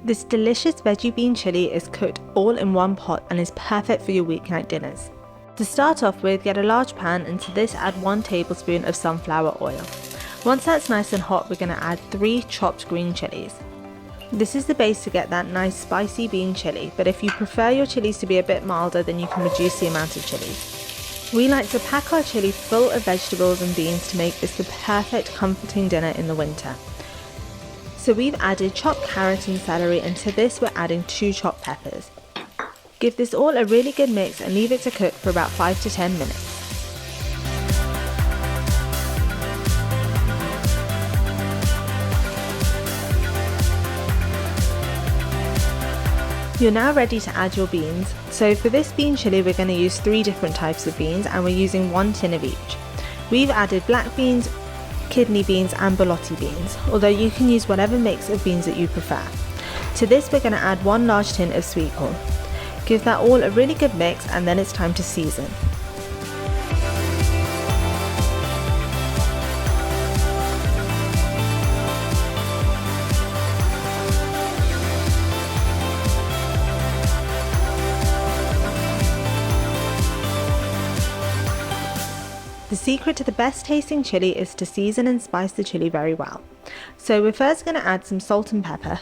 This delicious veggie bean chilli is cooked all in one pot and is perfect for your weeknight dinners. To start off with, get a large pan and to this add 1 tablespoon of sunflower oil. Once that's nice and hot, we're going to add 3 chopped green chilies. This is the base to get that nice spicy bean chili, but if you prefer your chilies to be a bit milder, then you can reduce the amount of chilies. We like to pack our chili full of vegetables and beans to make this the perfect comforting dinner in the winter. So we've added chopped carrot and celery, and to this we're adding 2 chopped peppers. Give this all a really good mix and leave it to cook for about 5 to 10 minutes. You're now ready to add your beans. So for this bean chili we're going to use 3 different types of beans and we're using 1 tin of each. We've added black beans, kidney beans and borlotti beans, although you can use whatever mix of beans that you prefer. To this we're going to add 1 large tin of sweet corn. Give that all a really good mix and then it's time to season. The secret to the best tasting chili is to season and spice the chili very well. So we're first going to add some salt and pepper.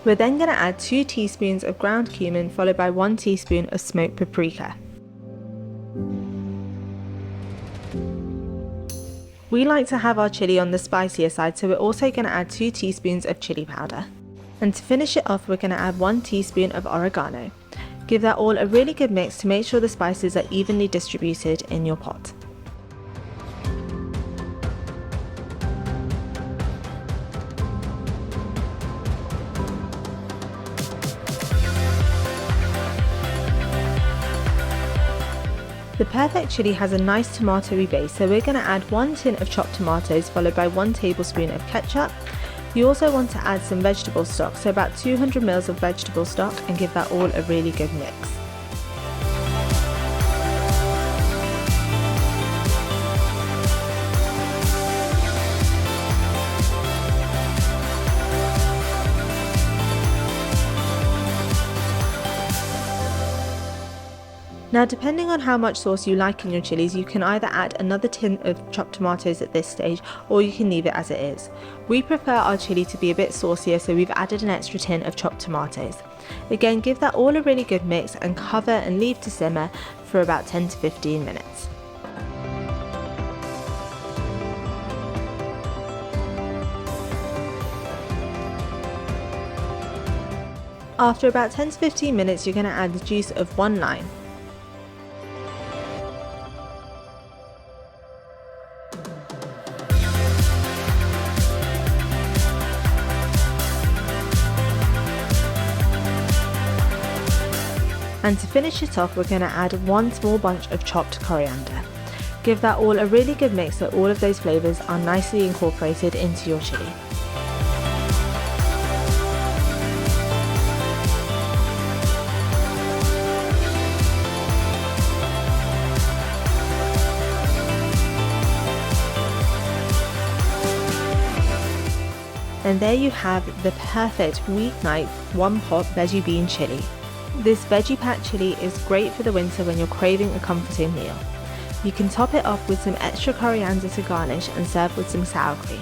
We're then going to add 2 teaspoons of ground cumin followed by 1 teaspoon of smoked paprika. We like to have our chili on the spicier side, so we're also going to add 2 teaspoons of chili powder. And to finish it off, we're going to add 1 teaspoon of oregano. Give that all a really good mix to make sure the spices are evenly distributed in your pot. The perfect chili has a nice tomatoey base, so we're going to add 1 tin of chopped tomatoes followed by 1 tablespoon of ketchup. You also want to add some vegetable stock, so about 200 ml of vegetable stock, and give that all a really good mix. Now, depending on how much sauce you like in your chilies, you can either add another tin of chopped tomatoes at this stage, or you can leave it as it is. We prefer our chili to be a bit saucier, so we've added an extra tin of chopped tomatoes. Again, give that all a really good mix and cover and leave to simmer for about 10 to 15 minutes. After about 10 to 15 minutes, you're going to add the juice of 1 lime. And to finish it off, we're going to add 1 small bunch of chopped coriander. Give that all a really good mix so all of those flavours are nicely incorporated into your chili. And there you have the perfect weeknight 1-pot veggie bean chili. This veggie packed chili is great for the winter when you're craving a comforting meal. You can top it off with some extra coriander to garnish and serve with some sour cream.